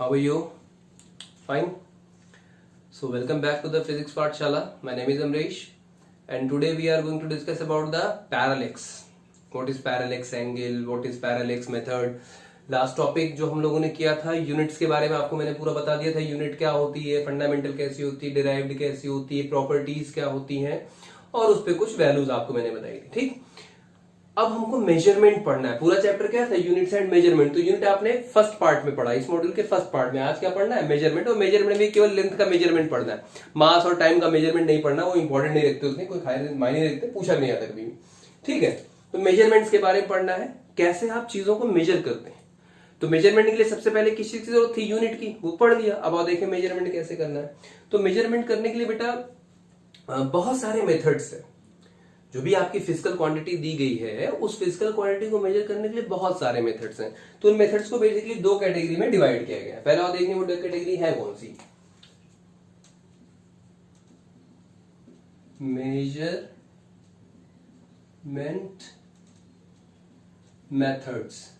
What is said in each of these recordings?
How are you? Fine. So welcome back to the Physics Pathshala. My name is Amresh, and today we are going to discuss about the parallax. What is parallax angle? What is parallax method? Last topic जो हम लोगों ने किया था units के बारे में, आपको मैंने पूरा बता दिया था यूनिट क्या होती है, फंडामेंटल कैसी होती है, डिराइव्ड कैसी होती है, प्रॉपर्टीज क्या होती हैं, और उस पर कुछ वैल्यूज आपको मैंने बताई थी। ठीक, अब हमको मेजरमेंट पढ़ना है। पूरा चैप्टर क्या था? Units and measurement. तो यूनिट आपने फर्स्ट पार्ट में पढ़ा, इस मॉड्यूल के फर्स्ट पार्ट में। आज क्या पढ़ना है? मेजरमेंट। और मेजरमेंट में केवल लेंथ का मेजरमेंट पढ़ना है, मास और टाइम का मेजरमेंट नहीं पढ़ना, वो इंपॉर्टेंट नहीं रखते, उसमें कोई मायने नहीं रखते, पूछा नहीं आता कभी भी। ठीक है, तो मेजरमेंट्स के बारे में पढ़ना है, कैसे आप चीजों को मेजर करते हैं। तो मेजरमेंट के लिए सबसे पहले किस चीज की जरूरत थी? यूनिट की, वो पढ़ लिया। अब आप देखें मेजरमेंट कैसे करना है। तो मेजरमेंट करने के लिए बेटा बहुत सारे मेथड्स है। जो भी आपकी फिजिकल क्वांटिटी दी गई है, उस फिजिकल क्वांटिटी को मेजर करने के लिए बहुत सारे मेथड्स हैं। तो उन मेथड्स को बेसिकली दो कैटेगरी में डिवाइड किया गया है। पहला और देखिए वो दो कैटेगरी है कौन सी? Measurement methods.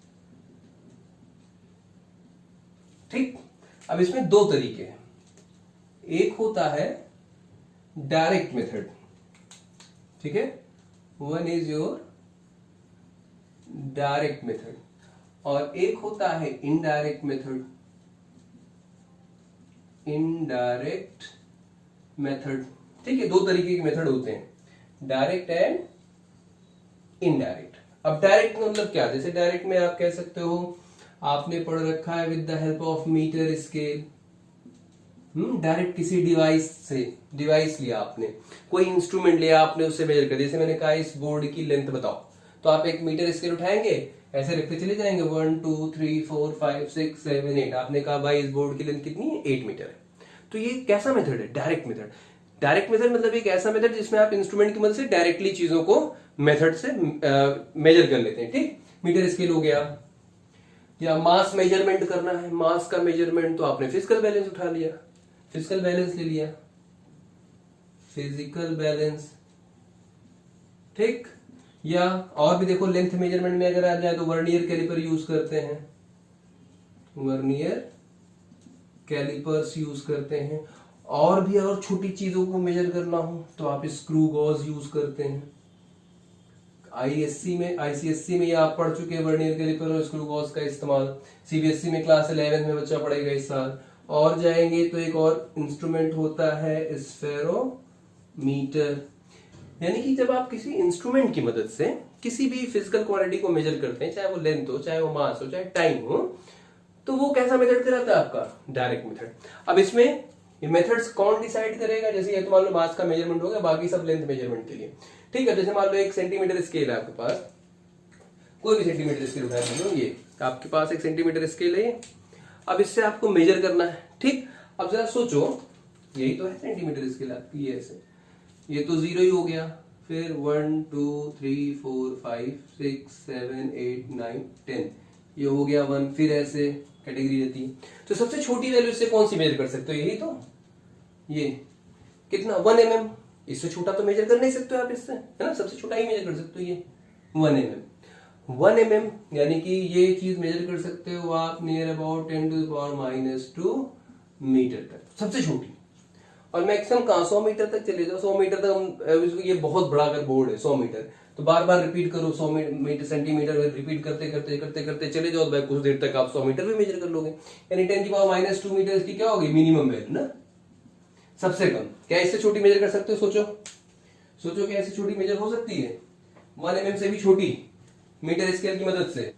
ठीक, अब इसमें दो तरीके हैं। एक होता है डायरेक्ट मेथड, ठीक है, one is your direct method, और एक होता है इनडायरेक्ट मेथड। इनडायरेक्ट मेथड, ठीक है, दो तरीके के मेथड होते हैं, डायरेक्ट एंड इनडायरेक्ट। अब डायरेक्ट मतलब क्या? जैसे डायरेक्ट में आप कह सकते हो, आपने पढ़ रखा है with the help of metre scale. Direct किसी डिवाइस लिया आपने, कोई इंस्ट्रूमेंट लिया आपने, उससे मेजर कर। जैसे मैंने कहा इस बोर्ड की लेंथ बताओ, तो आप एक मीटर स्केल उठाएंगे, ऐसे रखते चले जाएंगे 1 2 3 4 5 6 7 8। आपने कहा भाई इस बोर्ड की लेंथ कितनी है? 8 मीटर है। तो ये कैसा मेथड है? Direct method. डायरेक्ट मेथड मतलब एक ऐसा मेथड जिसमें आप इंस्ट्रूमेंट की मदद से डायरेक्टली चीजों को मेथड से मेजर कर लेते हैं। ठीक, मीटर स्केल हो गया, या मास मेजरमेंट करना है, मास का मेजरमेंट, तो आपने फिजिकल बैलेंस उठा लिया, फिजिकल बैलेंस ले लिया, फिजिकल बैलेंस। ठीक, या और भी देखो लेंथ मेजरमेंट में अगर आ जाए तो वर्नियर कैलिपर यूज करते हैं, वर्नियर कैलिपर्स यूज करते हैं। और भी और छोटी चीजों को मेजर करना हो तो आप स्क्रू गॉज यूज करते हैं। आईसीएससी में ये आप पढ़ चुके हैं वर्नियर कैलिपर और स्क्रू गॉज का इस्तेमाल। सीबीएसई में क्लास 11 में बच्चा पढ़ेगा इस साल। और जाएंगे तो एक और इंस्ट्रूमेंट होता है स्फेरोमीटर। यानी कि जब आप किसी इंस्ट्रूमेंट की मदद से किसी भी फिजिकल क्वांटिटी को मेजर करते हैं, चाहे वो लेंथ हो, चाहे वो मास हो, चाहे टाइम हो, तो वो कैसा मेथड कहलाता है? आपका डायरेक्ट मेथड। अब इसमें ये मेथड्स कौन डिसाइड करेगा? जैसे ये तो मान लो मास का मेजरमेंट हो गया, बाकी सब लेंथ मेजरमेंट के लिए। ठीक है, जैसे मान लो 1 सेंटीमीटर स्केल है आपके पास, कोई भी सेंटीमीटर स्केल उठा लो, ये आपके पास 1 सेंटीमीटर स्केल है। अब इससे आपको मेजर करना है। ठीक, अब जरा सोचो, यही तो है सेंटीमीटर स्केल आपकी, ये ऐसे, ये तो 0 ही हो गया, फिर 1 2 3 4 5 6 7 8 9 10, ये हो गया 1, फिर ऐसे कैटेगरी रहती है। तो सबसे छोटी वैल्यू से कौन सी मेजर कर सकते हो? यही तो, ये कितना? 1 mm। इससे छोटा तो मेजर कर नहीं सकते हो आप इससे, है ना? सबसे छोटा ही मेजर कर सकते हो, ये 1 mm। 1 mm यानी कि ये चीज मेजर कर सकते हो आप नियर अबाउट 10⁻⁻² मीटर तक, सबसे छोटी। और मैक्सिमम कहां? 100 मीटर तक चले जाओ। 100 मीटर तक हम, ये बहुत बड़ा अगर बोर्ड है 100 मीटर, तो बार बार रिपीट करो, 100 मीटर सेंटीमीटर रिपीट करते करते करते करते चले जाओ, भाई कुछ देर तक आप 100 मीटर भी मेजर कर लोगे। यानी 10⁻² मीटर इसकी क्या होगी? मिनिमम वैल्यू ना, सबसे कम। क्या इससे छोटी मेजर कर सकते हो? सोचो क्या इससे छोटी मेजर हो सकती है? 1 mm से भी छोटी मीटर स्केल की मदद से?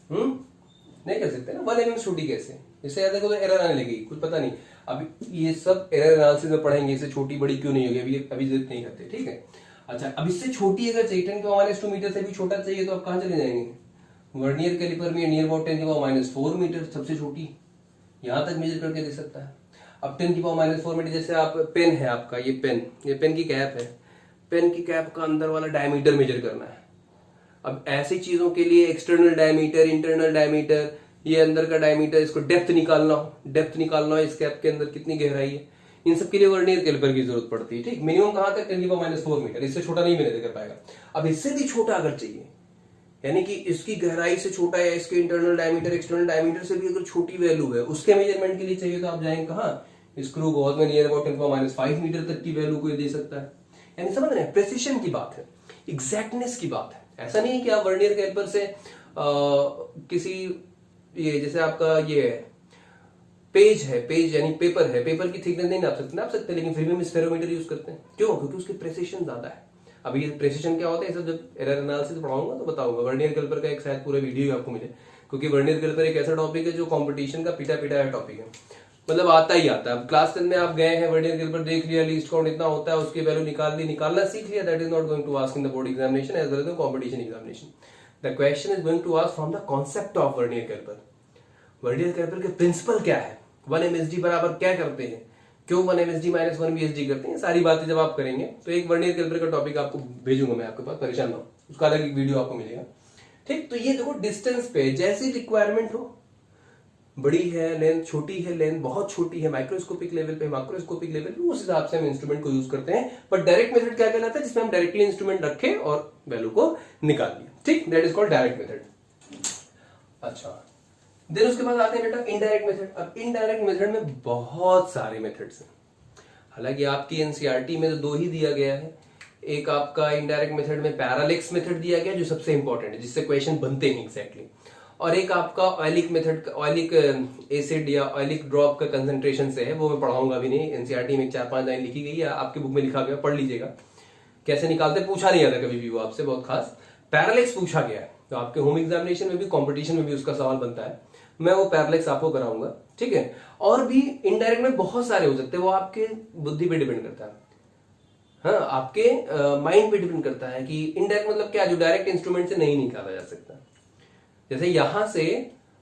नहीं कर सकते ना। 1 mm छोटी कैसे? इससे ज्यादा को तो एरर आने लगेगी, कुछ पता नहीं। अब ये सब एरर एनालिसिस में पढ़ेंगे, इससे छोटी बड़ी क्यों नहीं होगी, अभी जिद नहीं करते। ठीक है, अच्छा, अब इससे छोटी अगर चाहिए, 10⁻² मीटर से भी छोटा चाहिए, तो आप कहां चले जाएंगे? वर्नियर कैलिपर में नियर अबाउट 10⁻⁴ मीटर, सबसे छोटी, यहां तक मेजर करके दे सकता है। अब 10⁻⁴ मीटर, जैसे आप पेन है आपका, ये पेन की कैप है, पेन की कैप का अंदर वाला डायमीटर मेजर करना है। अब ऐसी चीजों के लिए एक्सटर्नल डायमीटर, इंटरनल डायमीटर, ये अंदर का डायमीटर, इसको डेप्थ निकालना हो इस कैप के अंदर कितनी गहराई है, इन सब के लिए वर्नियर कैलिपर की जरूरत पड़ती है। ठीक, मिनिमम कहां तक? 10⁻⁴ मीटर, इससे छोटा नहीं मेजर कर पाएगा। अब इससे भी छोटा अगर चाहिए, यानी कि इसकी गहराई से छोटा या इसके इंटरनल डायमीटर एक्सटर्नल डायमीटर से भी अगर छोटी वैल्यू है उसके मेजरमेंट के लिए चाहिए तो आप जाएंगे कहाँ, स्क्रू गॉज में नियर अबाउट 10⁻⁵ मीटर तक की वैल्यू को दे सकता है। यानी समझ रहे हैं, प्रेसिशन की बात है, एग्जैक्टनेस की बात है। ऐसा नहीं है कि आप वर्नियर कैलिपर से किसी ये जैसे आपका ये पेज है, पेज यानी पेपर है, पेपर की थिकनेस नहीं नाप सकते लेकिन फिर भी हम स्फेरोमीटर यूज करते हैं। क्यों? क्योंकि उसकी प्रेसिशन ज्यादा है। अभी ये प्रेसिशन क्या होता है, सब जब एरर एनालिसिस पढ़ाऊंगा तो बताऊंगा। वर्नियर कैलिपर का एक शायद पूरा वीडियो आपको मिले, क्योंकि वर्नियर कैलिपर एक ऐसा टॉपिक है जो कंपटीशन का पिटा है टॉपिक है, मतलब आता ही आता है। अब क्लास 10 में आप गए हैं, वर्नियर कैलिपर देख लिया, लीस्ट काउंट इतना होता है, उसकी वैल्यू निकालना सीख लिया, that is not going to ask in the board examination as well as the competition examination. The question is going to ask from the concept of vernier calliper. Vernier calliper के principle क्या है, 1 MSD बराबर क्या करते हैं, क्यों 1 MSD minus 1 VSD करते हैं, सारी बातें जब आप करेंगे तो एक वर्नियर कैलिपर का टॉपिक आपको भेजूंगा मैं आपके पास, परेशान ना हो, उसका अलग एक वीडियो आपको मिलेगा। ठीक, तो ये देखो डिस्टेंस पे जैसी रिक्वायरमेंट हो, बड़ी है लेंथ, छोटी है लेंथ, बहुत छोटी है माइक्रोस्कोपिक लेवल पे, माइक्रोस्कोपिक लेवल पे, उस हिसाब से हम इंस्ट्रूमेंट को यूज करते हैं। बट डायरेक्ट मेथड क्या कहलाता है, जिसमें हम डायरेक्टली इंस्ट्रूमेंट रखे और वैल्यू को निकाल लिया। ठीक, that is called direct method. अच्छा, देन उसके बाद आते हैं बेटा इनडायरेक्ट मेथड। अब इनडायरेक्ट मेथड में बहुत सारे मेथड्स हैं, हालांकि आपकी एनसीईआरटी में तो 2 ही दिया गया है। एक आपका इनडायरेक्ट मेथड में पैरालेक्स मेथड दिया गया जो सबसे इंपॉर्टेंट है, जिससे क्वेश्चन बनते हैं एग्जैक्टली, और एक आपका ऑयलिक मेथड, ऑयलिक एसिड या ऑयलिक ड्रॉप का कंसंट्रेशन से है, वो मैं पढ़ाऊंगा भी नहीं। एनसीईआरटी में 4-5 लाइन लिखी गई है, आपकी बुक में लिखा गया, पढ़ लीजिएगा कैसे निकालते, पूछा नहीं जाता कभी भी वो आपसे, बहुत खास। पैरालेक्स पूछा गया है तो आपके होम एग्जामिनेशन में भी, कॉम्पिटिशन में भी उसका सवाल बनता है, मैं वो पैरालेक्स आपको कराऊंगा। ठीक है, और भी इनडायरेक्ट में बहुत सारे हो सकते हैं, वो आपके बुद्धि पे डिपेंड करता है, हाँ, आपके माइंड पे डिपेंड करता है कि इनडायरेक्ट मतलब क्या, जो डायरेक्ट इंस्ट्रूमेंट से नहीं निकाला जा सकता। जैसे यहां से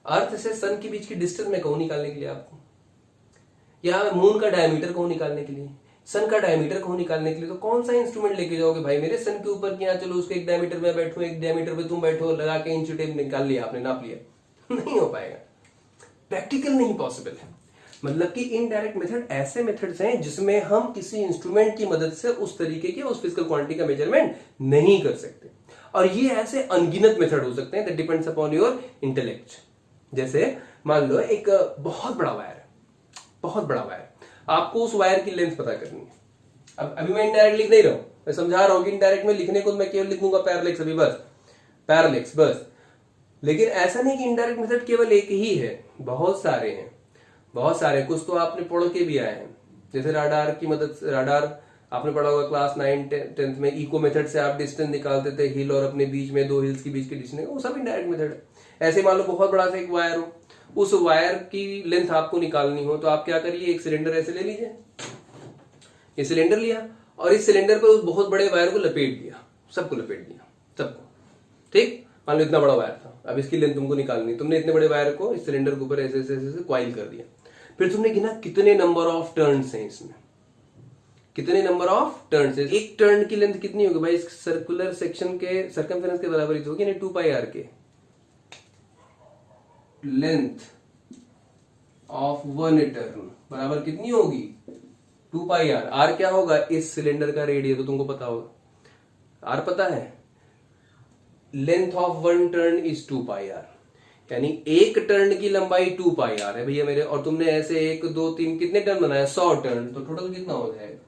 अर्थ से सन के बीच की डिस्टेंस में कहूं निकालने के लिए आपको, या मून का डायमीटर कहूं निकालने के लिए, सन का डायमीटर कहूं निकालने के लिए, तो कौन सा इंस्ट्रूमेंट लेके जाओगे भाई? मेरे सन के ऊपर क्या, चलो उसके एक डायमीटर में बैठो, एक डायमीटर पे तुम बैठो, लगा के इंच टेप निकाल लिया आपने, नाप लिया, नहीं हो पाएगा, प्रैक्टिकल नहीं पॉसिबल है। मतलब कि इनडायरेक्ट मेथड ऐसे मेथड्स हैं जिसमें हम किसी इंस्ट्रूमेंट की मदद से उस तरीके के, उस फिजिकल क्वांटिटी का मेजरमेंट नहीं कर सकते। और ये ऐसे अनगिनत मेथड हो सकते हैं, that depends upon your intellect. जैसे मान लो एक बहुत बड़ा वायर है, बहुत बड़ा वायर, आपको उस वायर की लेंथ पता करनी है। अब अभी मैं इनडायरेक्ट लिख नहीं रहा हूं, मैं समझा रहा हूं कि इनडायरेक्ट में लिखने को मैं केवल लिखूंगा पैरालेक्स, अभी बस पैरालेक्स बस। लेकिन ऐसा नहीं कि इनडायरेक्ट मेथड केवल एक ही है, बहुत सारे हैं, बहुत सारे। कुछ तो आपने पढ़ के भी आए हैं, जैसे राडार की मदद से, राडार आपने पढ़ा होगा क्लास 9-10 में, इको मेथड से आप डिस्टेंस निकालते थे, हिल और अपने बीच में, 2 हिल्स के बीच की डिस्टेंस, वो सब इनडायरेक्ट मेथड है। ऐसे मान लो बहुत बड़ा सा एक वायर हो, उस वायर की लेंथ आपको निकालनी हो तो आप क्या करिए, एक सिलेंडर ऐसे ले लीजिए, ये सिलेंडर लिया और इस सिलेंडर पर उस बहुत बड़े वायर को लपेट दिया, सबको लपेट दिया, सबको। ठीक, मान लो इतना बड़ा वायर था, अब इसकी लेंथ तुमको निकालनी, तुमने इतने बड़े वायर को इस सिलेंडर के ऊपर ऐसे ऐसे ऐसे कॉइल कर दिया, फिर तुमने गिना कितने नंबर ऑफ टर्न्स हैं इसमें, कितने नंबर ऑफ टर्न्स है। एक टर्न की लेंथ कितनी होगी भाई, इस सर्कुलर सेक्शन के सर्कमफेरेंस के बराबर ही होगी ना, 2πr के लेंथ ऑफ 1 टर्न बराबर कितनी होगी, 2πr। r क्या होगा, इस सिलेंडर का रेडियस, तो तुमको पता होगा, r पता है, length of 1 turn is 2πr, यानी एक टर्न की लंबाई 2πr है भैया मेरे, और तुमने ऐसे 1 2 3 कितने टर्न बनाया, 100 टर्न, तो टोटल कितना हो जाएगा,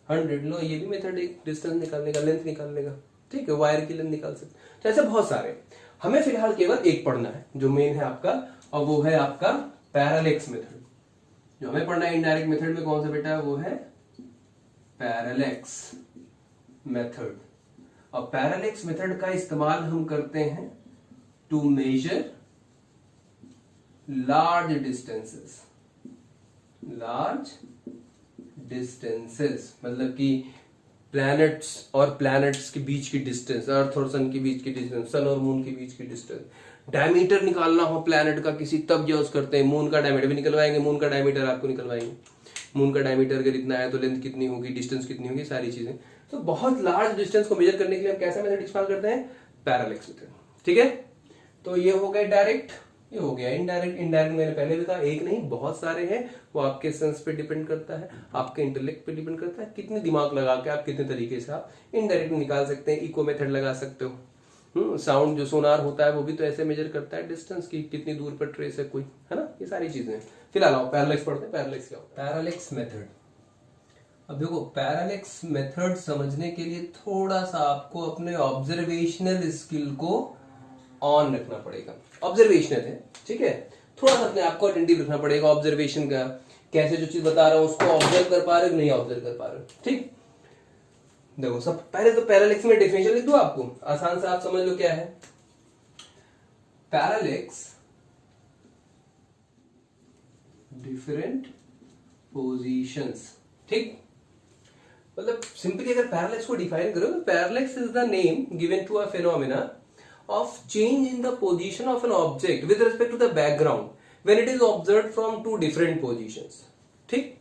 100। लो, ये भी मेथड एक डिस्टेंस निकालने का, लेंथ निकालने का। ठीक है, वायर की लेंथ निकाल सकते, तो ऐसे बहुत सारे। हमें फिलहाल केवल एक पढ़ना है जो मेन है आपका, और वो है आपका पैरालेक्स मेथड। जो हमें पढ़ना है इनडायरेक्ट मेथड में कौन सा बेटा, वो है पैरालेक्स मेथड। और पैरालेक्स मेथड का इस्तेमाल हम करते हैं to measure large distances, large distances मतलब कि प्लैनेट्स और प्लैनेट्स के बीच की डिस्टेंस, अर्थ और सन के बीच की डिस्टेंस, सन और मून के बीच की डिस्टेंस। डायमीटर निकालना हो प्लैनेट का किसी, तब यूज करते हैं। मून का डायमीटर भी निकलवाएंगे, मून का डायमीटर आपको निकलवाएंगे, मून का डायमीटर अगर इतना है तो लेंथ कितनी होगी, डिस्टेंस कितनी होगी, सारी चीजें। तो बहुत लार्ज डिस्टेंस को मेजर करने के लिए हम कैसा मेथड इस्तेमाल करते हैं, पैरालेक्स मेथड। ठीक है, तो ये हो गया डायरेक्ट, ये हो गया इनडायरेक्ट। इनडायरेक्ट मैंने पहले बताया, एक नहीं बहुत सारे हैं, वो आपके सेंस पे डिपेंड करता है, आपके इंटेलेक्ट पे डिपेंड करता है, कितने दिमाग लगा के आप कितने तरीके से आप इनडायरेक्ट निकाल सकते हैं। इको मेथड लगा सकते हो, साउंड जो सोनार होता है वो भी तो ऐसे मेजर करता है डिस्टेंस की, कितनी दूर पर ट्रेस है कोई, है ना, ये सारी चीजें। फिलहाल आओ पैरालेक्स पढ़ते हैं। पैरालेक्स क्या होता है? Parallax method. अब देखो पैरालेक्स मेथड समझने के लिए थोड़ा सा आपको अपने ऑब्जर्वेशनल स्किल को ऑन रखना पड़ेगा। ऑब्जर्वेशनल है, ठीक है, थोड़ा सा अपने आप को अटेंटिव रखना पड़ेगा ऑब्जर्वेशन का, कैसे जो चीज बता रहा हूं उसको ऑब्जर्व कर पा रहे हो नहीं ऑब्जर्व कर पा रहे हो, ठीक। देखो सब पहले तो पैरालेक्स में डेफिनेशन लिख दूं आपको, आसान से आप समझ लो क्या है पैरालेक्स। डिफरेंट पोजीशंस, ठीक। मतलब सिंपली अगर पैरालेक्स को डिफाइन करो तो parallax is the name given to a phenomena of change in the position of an object with respect to the background when it is observed from two different positions, ठीक।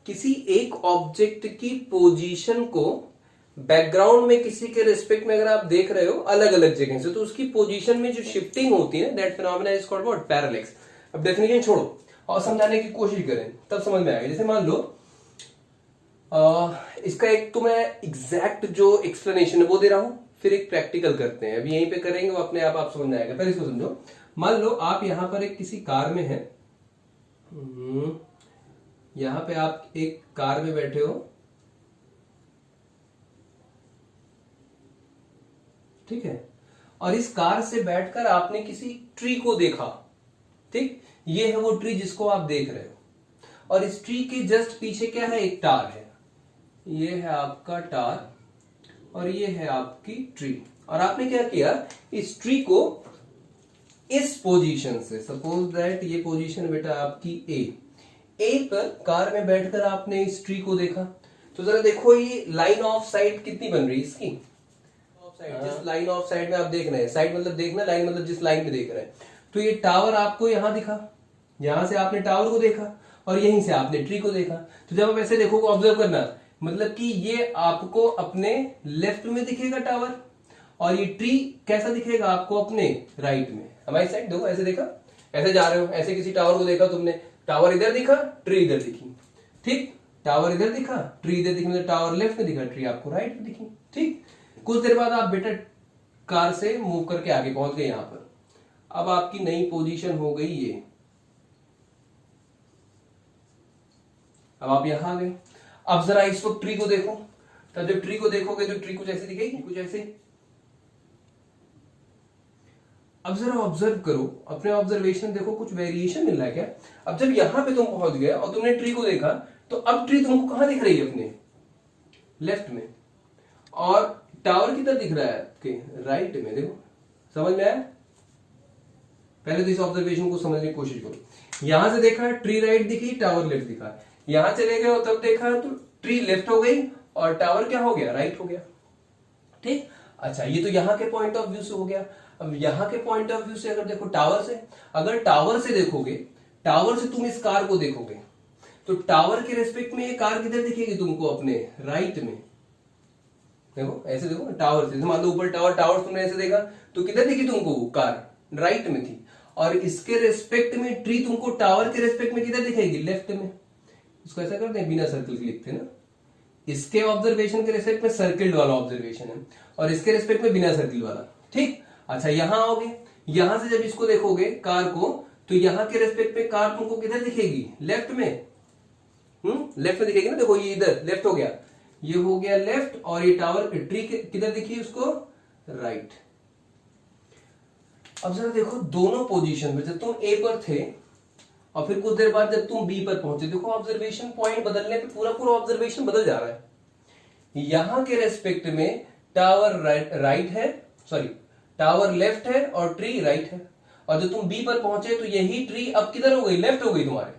किसी एक object की position को background में किसी के respect में अगर आप देख रहे हो अलग अलग जगह से, तो उसकी पोजीशन में जो शिफ्टिंग होती है that phenomena is called what? Parallax. अब डेफिनेशन छोड़ो और समझाने की कोशिश करें तब समझ में आएगा। जैसे मान लो इसका एक तो मैं एग्जैक्ट जो एक्सप्लेनेशन है वो दे रहा हूं, फिर एक प्रैक्टिकल करते हैं। अभी यहीं पे करेंगे वो अपने आप समझ में आएगा। पहले इसको समझो। मान लो आप यहां पर एक किसी कार में हैं, यहां पे आप एक कार में बैठे हो, ठीक है, और इस कार से बैठकर आपने किसी ट्री को देखा, ठीक। ये है वो ट्री जिसको आप देख रहे हो, और इस ट्री के जस्ट पीछे क्या है? एक टार है। ये है आपका टार और ये है आपकी ट्री, और आपने क्या किया? इस ट्री को इस पोजीशन से, सपोज दैट ये पोजीशन बेटा आपकी ए पर कार में बैठकर आपने इस ट्री को देखा। तो जरा देखो ये लाइन ऑफ साइट कितनी बन रही है इसकी? जिस लाइन ऑफ साइट में आप देख रहे हैं, साइड मतलब देखना, लाइन मतलब जिस लाइन में देख रहे हैं, तो ये टावर आपको यहां दिखा, यहां से आपने टावर को देखा और यहीं से आपने ट्री को देखा। तो जब आप ऐसे देखोगे ऑब्जर्व करना, मतलब कि ये आपको अपने लेफ्ट में दिखेगा टावर, और ये ट्री कैसा दिखेगा आपको? अपने राइट में। हमारी साइड देखो, ऐसे देखा, ऐसे जा रहे हो, ऐसे किसी टावर को देखा तुमने, टावर इधर दिखा, ट्री इधर दिखी, ठीक। टावर इधर दिखा, ट्री इधर दिखी, मतलब टावर लेफ्ट में दिखा, ट्री आपको राइट में दिखी, ठीक। कुछ देर बाद आप बेटा कार से मूव करके आगे पहुंच गए यहां पर। अब आपकी नई पोजीशन हो गई ये। अब आप यहां आ गए। अब जरा इस वक्त ट्री को देखो, तब जब ट्री को देखोगे तो ट्री कुछ ऐसे दिखेगी, कुछ ऐसे। अब जरा ऑब्जर्व करो, अपने ऑब्जर्वेशन देखो, कुछ वेरिएशन मिल रहा है क्या? अब जब यहां पे तुम पहुंच गए और तुमने ट्री को देखा, तो अब ट्री तुमको कहां दिख रही है? अपने लेफ्ट में, और टावर किधर दिख रहा है? आपके राइट में। देखो समझ में आया? पहले तो इस ऑब्जर्वेशन को समझने की कोशिश करो। यहां से देखा ट्री राइट दिखी, टावर लेफ्ट दिखा, यहां चले गए तब देखा तो ट्री लेफ्ट हो गई और टावर क्या हो गया? राइट हो गया, ठीक। अच्छा, ये तो यहां के पॉइंट ऑफ व्यू से हो गया। अब यहां के पॉइंट ऑफ व्यू से अगर देखो टावर से, अगर टावर से देखोगे, टावर से तुम इस कार को देखोगे, तो टावर के रेस्पेक्ट में ये कार किधर दिखेगी तुमको? अपने राइट में। देखो ऐसे देखो, टावर से मान लो ऊपर टावर तुमने ऐसे देखा तो किधर दिखी तुमको? कार राइट में थी, और इसके रेस्पेक्ट में ट्री तुमको टावर के रेस्पेक्ट में किधर दिखेगी? लेफ्ट में। इसको ऐसा करते हैं, बिना सर्कल के लिखते हैं ना। इसके ऑब्जर्वेशन के रेस्पेक्ट में सर्किल्ड वाला ऑब्जर्वेशन है, और इसके रेस्पेक्ट में बिना सर्किल वाला, ठीक। अच्छा, यहां आओगे, यहां से जब इसको देखोगे कार को, तो यहां के रेस्पेक्ट में कार तुमको किधर दिखेगी? लेफ्ट में। लेफ्ट में दिखेगी ना। देखो ये इधर लेफ्ट हो गया, ये हो गया लेफ्ट, और ये टावर ट्री किधर दिखी उसको? राइट। अब जरा देखो दोनों पोजीशन में, जब तुम ए पर थे और फिर कुछ देर बाद जब तुम बी पर पहुंचे, देखो ऑब्जर्वेशन पॉइंट बदलने पे पूरा ऑब्जर्वेशन बदल जा रहा है। यहां के रेस्पेक्ट में टावर राइट है, सॉरी टावर लेफ्ट है और ट्री राइट है, और जब तुम बी पर पहुंचे तो यही ट्री अब किधर हो गई? लेफ्ट हो गई तुम्हारे,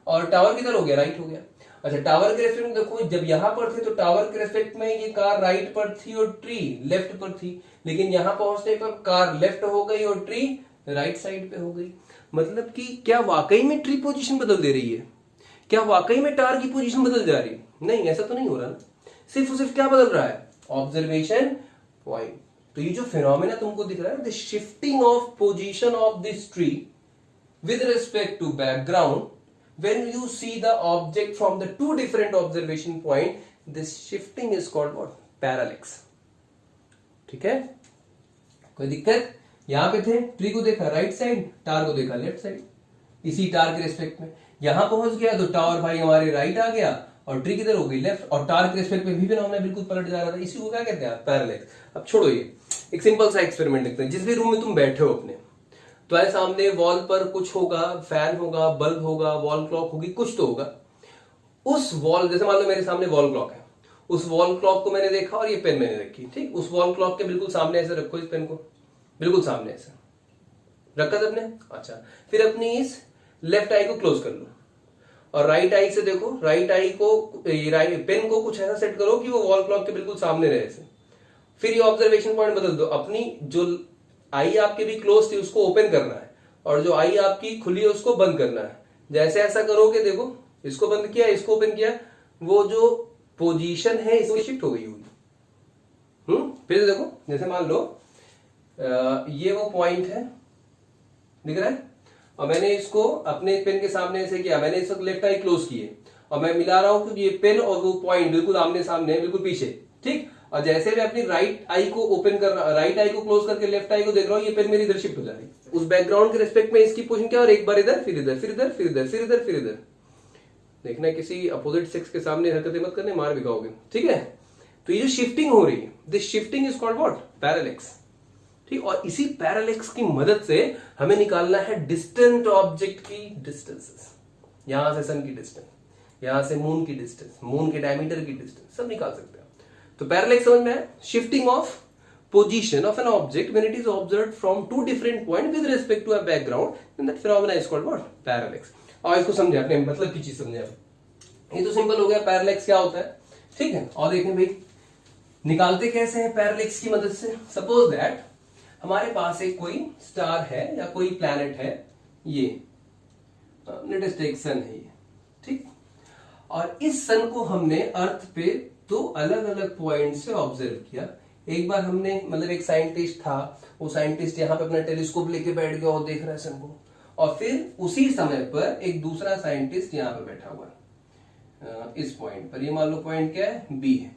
और टावर किधर हो गया? राइट हो गया। अच्छा, टावर के रेस्पेक्ट में देखो, जब यहां पर थे तो टावर के रेस्पेक्ट में ये कार राइट पर थी और ट्री लेफ्ट पर थी, लेकिन यहां पहुंचने पर कार लेफ्ट हो गई और ट्री राइट साइड पे हो गई। मतलब कि क्या वाकई में ट्री पोजीशन बदल दे रही है? क्या वाकई में टावर की पोजीशन बदल जा रही है? नहीं, ऐसा तो नहीं हो रहा ना। सिर्फ और सिर्फ क्या बदल रहा है? Observation point. तो ये जो फिनोमेना तुमको दिख रहा है, the shifting of position of this tree with respect to background, when you see the object from the two different observation point, this shifting is called what? Parallax. ठीक है, कोई दिक्कत? यहां पे थे, ट्री को देखा राइट साइड, टार को देखा लेफ्ट साइड, इसी टार के रेस्पेक्ट में यहां पहुंच गया तो टावर भाई हमारे राइट आ गया और ट्री किधर हो गई लेफ्ट, और टार के रेस्पेक्ट में भी फिनोमेना बिल्कुल पलट जा रहा था। इसी को क्या कहते हैं? पैरेलैक्स। अब छोड़ो ये, एक सिंपल सा एक्सपेरिमेंट देखते हैं। जिस भी रूम में तुम बैठे हो अपने, तुम्हारे सामने वॉल पर कुछ होगा, फैन होगा, बल्ब होगा, वॉल क्लॉक होगी, कुछ तो होगा। उस वॉल, जैसे मान लो मेरे सामने वॉल क्लॉक है, उस वॉल क्लॉक को मैंने देखा और ये पेन मैंने रखी, ठीक। उस वॉल क्लॉक के बिल्कुल सामने ऐसे रखो, इस पेन को बिल्कुल सामने ऐसे रखा सबने। अच्छा, फिर अपनी इस लेफ्ट आई को क्लोज कर लो और राइट आई से देखो, राइट आई को, पेन को कुछ ऐसा सेट करो कि वो वॉल क्लॉक के बिल्कुल सामने रहे ऐसे। फिर ये ऑब्जर्वेशन पॉइंट बदल दो, अपनी जो आई आपके भी क्लोज थी उसको ओपन करना है और जो आई आपकी खुली है उसको बंद करना है। जैसे ऐसा करोगे, देखो इसको बंद किया, इसको ओपन किया, वो जो पोजीशन है इसकी शिफ्ट हो गई होगी। फिर देखो, जैसे मान लो ये वो पॉइंट है, दिख रहा है, और मैंने इसको अपने पेन के सामने ऐसे किया, मैंने इस वक्त लेफ्ट आई क्लोज की है और मैं मिला रहा हूं क्योंकि ये पेन और वो पॉइंट बिल्कुल आमने सामने है, बिल्कुल पीछे, ठीक। और जैसे मैं अपनी राइट आई को ओपन कर रहा, राइट आई को क्लोज करके लेफ्ट आई को देख रहा हूं, ये पेन मेरी इधर शिफ्ट हो जा रही है। उस बैकग्राउंड के रिस्पेक्ट में इसकी पोजीशन क्या, और एक बार इधर, फिर इधर, फिर इधर, फिर इधर, फिर इधर, फिर इधर। देखना किसी अपोजिट सेक्स के सामने हरकतें मत करने, मार भी खाओगे, ठीक है। तो ये जो शिफ्टिंग हो रही है, this shifting is called what? Parallax, ठीक। और इसी पैरेलैक्स की मदद से हमें निकालना है डिस्टेंट ऑब्जेक्ट की डिस्टेंसेस। यहां से सन की डिस्टेंस, यहां से मून की डिस्टेंस, मून के डायमीटर की डिस्टेंस, सब निकाल सकते हैं। तो पैरेलैक्स समझ में है? Shifting of position of an object when it is observed from two different points with respect to a background, then that phenomena is called what? Parallax. और इसको समझे, अपने मतलब की चीज समझे। ये तो सिंपल हो गया पैरेलैक्स क्या होता है, ठीक है। और देखें भाई निकालते कैसे हैं पैरेलैक्स की मदद से। सपोज दैट हमारे पास एक कोई स्टार है या कोई प्लैनेट है, ये लेटेस्ट टेक सन है ये, ठीक। और इस सन को हमने अर्थ पे दो अलग अलग पॉइंट से ऑब्जर्व किया। एक बार हमने, मतलब एक साइंटिस्ट था, वो साइंटिस्ट यहाँ पे अपना टेलीस्कोप लेके बैठ गया और देख रहा है सन को, और फिर उसी समय पर एक दूसरा साइंटिस्ट यहाँ पर बैठा हुआ है इस पॉइंट पर। ये मान लो पॉइंट क्या है, बी है।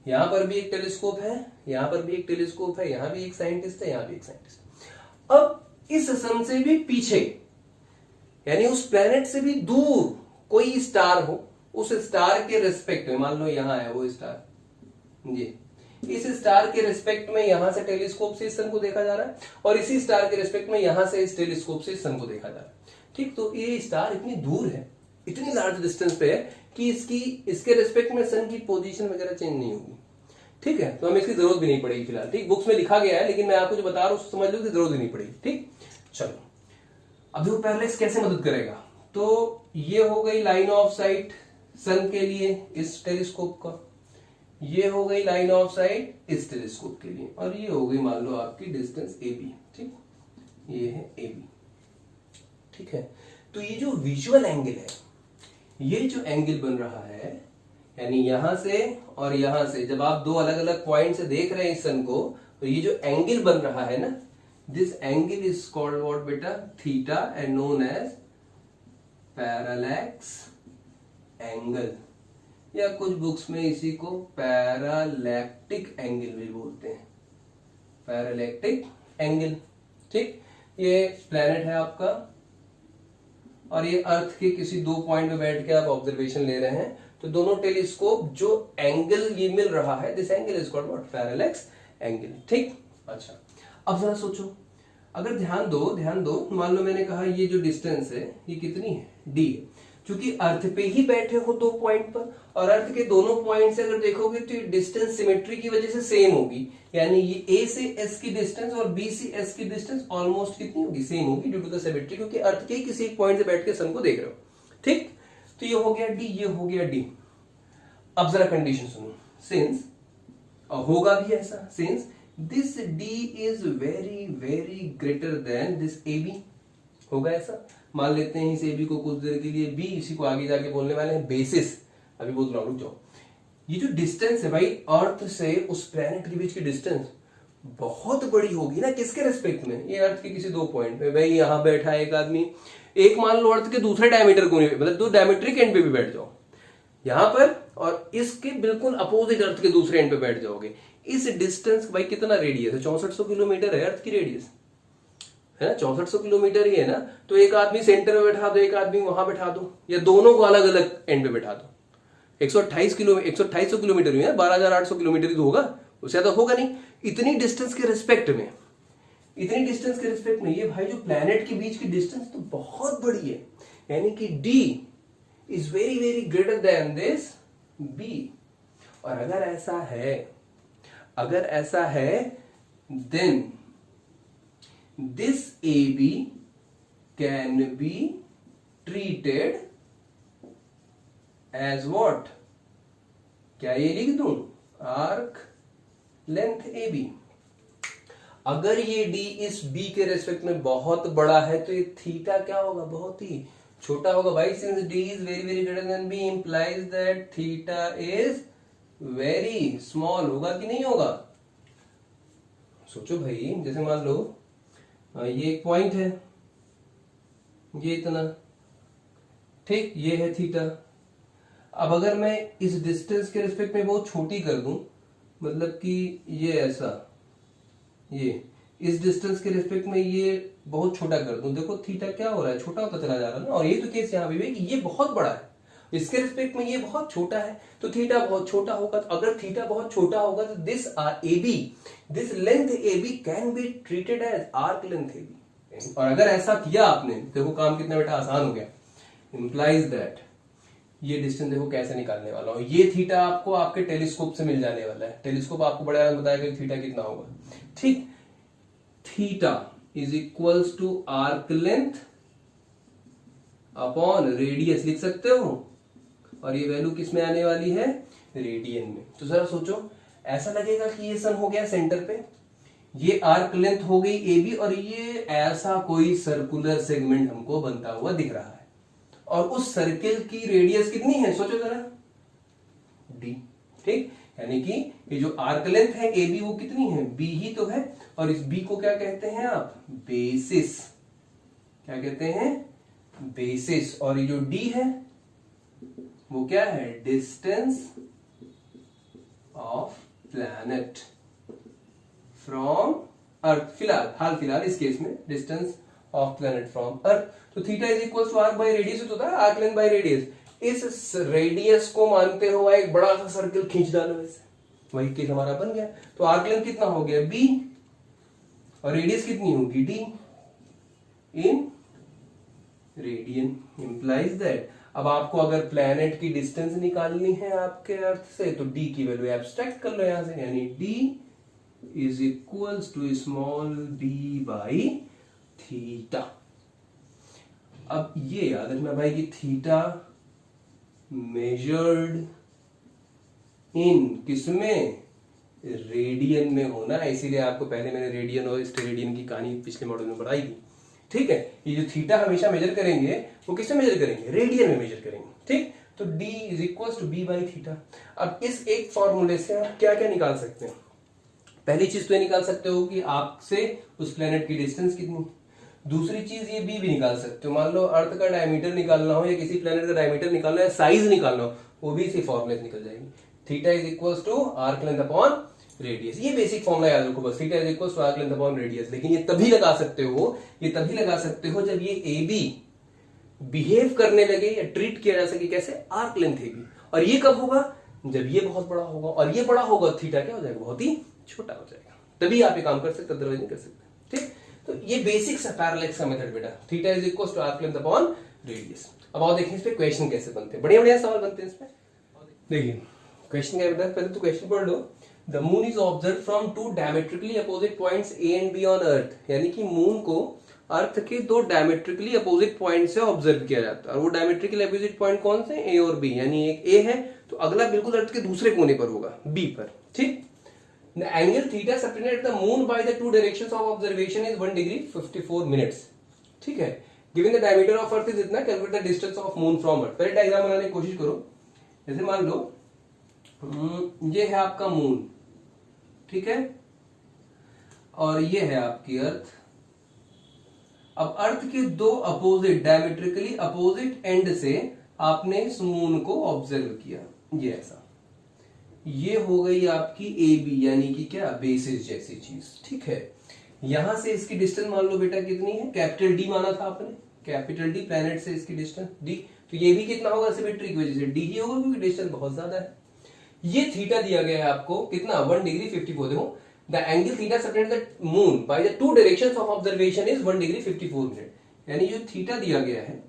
यहां पर भी एक टेलीस्कोप है, यहां पर भी एक टेलीस्कोप है, यहां भी एक साइंटिस्ट है, यहां भी एक साइंटिस्ट। अब इस सन से भी पीछे, यानी उस प्लेनेट से भी दूर कोई स्टार हो, उस स्टार के रिस्पेक्ट में, मान लो यहां है वो स्टार, ये इस स्टार के रिस्पेक्ट में यहां से टेलीस्कोप से इस सन को देखा जा रहा है, और इसी स्टार के रिस्पेक्ट में यहां से इस टेलीस्कोप से इस सन को देखा जा रहा है, ठीक। तो ये स्टार इतनी दूर है, इतनी लार्ज डिस्टेंस पे है कि इसके रिस्पेक्ट में सन की पोजीशन वगैरह चेंज नहीं होगी, ठीक है। तो हमें इसकी जरूरत भी नहीं पड़ेगी फिलहाल, ठीक। बुक्स में लिखा गया है, लेकिन मैं आपको जो बता रहा हूं उसको समझ लो कि जरूरत ही नहीं पड़ेगी, ठीक। चलो अभी वो पैरेलैक्स कैसे मदद करेगा, तो ये हो गई लाइन ऑफ साइट सन के लिए इस टेलीस्कोप का, ये हो गई लाइन ऑफ साइट इस टेलीस्कोप के लिए, और ये हो गई मान लो आपकी डिस्टेंस ए बी, ठीक। ये है ए बी, ठीक है। तो ये जो विजुअल एंगल है, ये जो एंगल बन रहा है, यानी यहां से और यहां से जब आप दो अलग अलग पॉइंट से देख रहे हैं इस सन को, तो ये जो एंगल बन रहा है ना, this angle is called what बेटा, theta, and known as parallax angle, या कुछ बुक्स में इसी को पैरालैक्टिक एंगल भी बोलते हैं, पैरालैक्टिक एंगल, ठीक। ये प्लेनेट है आपका और ये अर्थ के किसी दो पॉइंट पे बैठ के आप ऑब्जर्वेशन ले रहे हैं, तो दोनों टेलीस्कोप जो एंगल ये मिल रहा है, this angle is called what, parallax angle, ठीक। अच्छा अब जरा सोचो, अगर ध्यान दो, मान लो मैंने कहा ये जो डिस्टेंस है ये कितनी है, डी है। क्योंकि अर्थ पे ही बैठे हो दो पॉइंट पर, और अर्थ के दोनों पॉइंट से अगर देखोगे तो ये डिस्टेंस सिमेट्री की वजह से सेम होगी, यानी ये ए से एस की डिस्टेंस और बी से एस की डिस्टेंस ऑलमोस्ट कितनी होगी, सेम होगी, ड्यू टू द सिमेट्री, क्योंकि अर्थ के किसी एक पॉइंट से बैठ के सन को देख रहे हो, ठीक। तो ये हो गया डी, ये हो गया डी। अब जरा कंडीशन सुनो, सिंस होगा भी ऐसा, since this D is very very greater than this A B, होगा ऐसा। मान लेते हैं इस ए बी को कुछ देर के लिए बी, इसी को आगे जाके बोलने वाले हैं बेसिस। अभी बोल रहा हूं, रुक जाओ। ये जो डिस्टेंस है भाई अर्थ से उस प्लेनेट के बीच की डिस्टेंस बहुत बड़ी होगी ना, किसके रेस्पेक्ट में, ये अर्थ के किसी दो पॉइंट पे, भाई यहां बैठा है एक आदमी, एक मान लो अर्थ के दूसरे डायमीटर को, मतलब दो डायमीट्रिक एंड पे भी बैठ जाओ, यहां पर, और इसके बिल्कुल अपोजिट अर्थ के दूसरे एंड पे बैठ जाओगे। इस डिस्टेंस भाई कितना रेडियस है, 6400 किलोमीटर है अर्थ की रेडियस, है ना, 6400 किलोमीटर ही है ना। तो एक आदमी सेंटर में बैठा दो, एक आदमी वहां बैठा दो, या दोनों को अलग अलग एंड पे बैठा दो। 12800 किलोमीटर में, 12800 किलोमीटर ही तो होगा, उससे ज्यादा होगा नहीं। इतनी डिस्टेंस के रिस्पेक्ट में, इतनी डिस्टेंस के रिस्पेक्ट में ये भाई जो प्लैनेट के बीच की डिस्टेंस तो बहुत बड़ी है, यानी कि d is very very greater than this b। और अगर ऐसा है then this AB can be treated as what, क्या ये लिख दूं, आर्क लेंथ AB। अगर ये D इस B के रेस्पेक्ट में बहुत बड़ा है तो ये थीटा क्या होगा, बहुत ही छोटा होगा भाई। Since D is very very greater then B implies that theta is very small, होगा कि नहीं होगा। सोचो भाई, जैसे मान लो ये एक पॉइंट है, ये इतना, ठीक, ये है थीटा। अब अगर मैं इस डिस्टेंस के रिस्पेक्ट में बहुत छोटी कर दूं, मतलब कि ये ऐसा, ये इस डिस्टेंस के रिस्पेक्ट में ये बहुत छोटा कर दूं, देखो थीटा क्या हो रहा है, छोटा होता चला जा रहा है ना। और ये तो केस यहाँ पे भी कि ये बहुत बड़ा है, इसके रिस्पेक्ट में ये बहुत छोटा है, तो थीटा बहुत छोटा होगा। तो अगर थीटा बहुत छोटा होगा तो this AB, this length AB can be treated as arc length AB। और अगर ऐसा किया आपने, देखो काम कितना बेटा आसान हो गया। इंप्लाइज दैट ये डिस्टेंस देखो कैसे निकालने वाला हूं, ये थीटा आपको आपके टेलीस्कोप से मिल जाने वाला है। टेलीस्कोप आपको बड़ा बताएगा कि थीटा कितना होगा, ठीक। Theta is equals to arc length upon radius लिख सकते हो, और ये वैल्यू किस में आने वाली है, रेडियन में। तो जरा सोचो, ऐसा लगेगा कि ये सन हो गया सेंटर पे, ये आर्क लेंथ हो गई AB, और ये ऐसा कोई सर्कुलर सेगमेंट हमको बनता हुआ दिख रहा है। और उस सर्किल की रेडियस कितनी है, सोचो जरा, D, ठीक। यानी कि ये जो आर्क लेंथ है AB वो कितनी है, B ही तो है। और इस B को क्या कहते हैं आप, बेसिस, क्या कहते हैं, बेसिस। और ये जो D है वो क्या है, distance of planet from earth. फिलहाल इस केस में distance of planet from earth. तो theta is equal to arc by radius होता है, आर्क लेंथ बाई रेडियस। इस रेडियस को मानते हुए एक बड़ा सा सर्कल खींच डालो वैसे, वही केस हमारा बन गया। तो आर्क लेंथ कितना हो गया B, और रेडियस कितनी होगी D in radian. Implies that अब आपको अगर प्लैनेट की डिस्टेंस निकालनी है आपके अर्थ से, तो D की वैल्यू एब्स्ट्रैक्ट कर लो यहां से, यानी D is equals to small b by theta. अब ये याद रखना भाई कि थीटा मेजर्ड इन किसमें, रेडियन में होना है। इसीलिए आपको पहले मैंने रेडियन और स्टेरेडियन की कहानी पिछले मॉड्यूल में पढ़ाई थी, ठीक है। ये जो थीटा हमेशा मेजर करेंगे वो किससे मेजर करेंगे, रेडियन में मेजर करेंगे, ठीक। तो d is equal to b by theta. अब इस एक फॉर्मूले से आप क्या क्या निकाल सकते हैं। पहली चीज तो ये निकाल सकते हो कि आपसे उस प्लेनेट की डिस्टेंस कितनी। दूसरी चीज ये b भी निकाल सकते हो, मान लो अर्थ का डायमीटर निकालना हो या किसी प्लेनेट का डायमीटर निकालना है, साइज निकालना हो, वो भी इसी फॉर्मूले से निकल जाएगी। Theta is equal to arc length upon radius, ये बेसिक फॉर्मूला याद रखो बस, theta is equal to arc length upon radius. लेकिन ये तभी लगा सकते हो जब ये AB बिहेव करने लगे या ट्रीट किया जा सके कैसे, आर्क लेंथ AB। और ये कब होगा, जब ये बहुत बड़ा होगा, और ये बड़ा होगा, थीटा क्या हो जाएगा, बहुत ही छोटा हो जाएगा। तभी आप ये काम कर सकते, अदरवाइज नहीं कर सकते, ठीक। तो ये बेसिक सा पैरेलैक्स का मेथड बेटा, theta is equal to arc length upon radius. अब आओ देखें इस पे क्वेश्चन कैसे बनते हैं, बढ़िया बढ़िया सवाल बनते हैं इस पे। देखिए क्वेश्चन क्या बेटा, पहले तो क्वेश्चन पढ़ लो। The moon is observe from two diametrically opposite points A and B on earth, यानी कि मून को अर्थ के दो डायमेट्रिकली अपोजिट पॉइंट से ऑब्जर्व किया जाता है। और वो डायमेट्रिकली अपोजिट पॉइंट कौन से, A और B, यानी एक A है तो अगला बिल्कुल अर्थ के दूसरे कोने पर होगा, B पर, ठीक। The angle theta separated the moon by the two directions of observation is 1 degree 54 minutes, ठीक है। Given the diameter of earth is इतना, calculate the distance of moon from earth। पहले डायग्राम बनाने की कोशिश करो। जैसे मान लो ये है आपका मून, ठीक है, और ये है आपकी अर्थ। अब अर्थ के दो अपोजिट डायमेट्रिकली अपोजिट एंड से आपने इस मून को ऑब्जर्व किया, ये ऐसा, ये हो गई आपकी ए बी, यानी कि क्या, बेसिस जैसी चीज, ठीक है। यहां से इसकी डिस्टेंस मान लो बेटा कितनी है, कैपिटल डी माना था आपने, कैपिटल डी प्लैनेट से इसकी डिस्टेंस डी, तो ये भी कितना होगा, सिमेट्री की वजह से डी ही होगा क्योंकि डिस्टेंस बहुत ज्यादा है। ये थीटा दिया गया है आपको कितना, 1 डिग्री 54, देखो the angle theta separate the moon by the two directions of observation is 1 degree 54 minute, यानी जो थीटा दिया गया है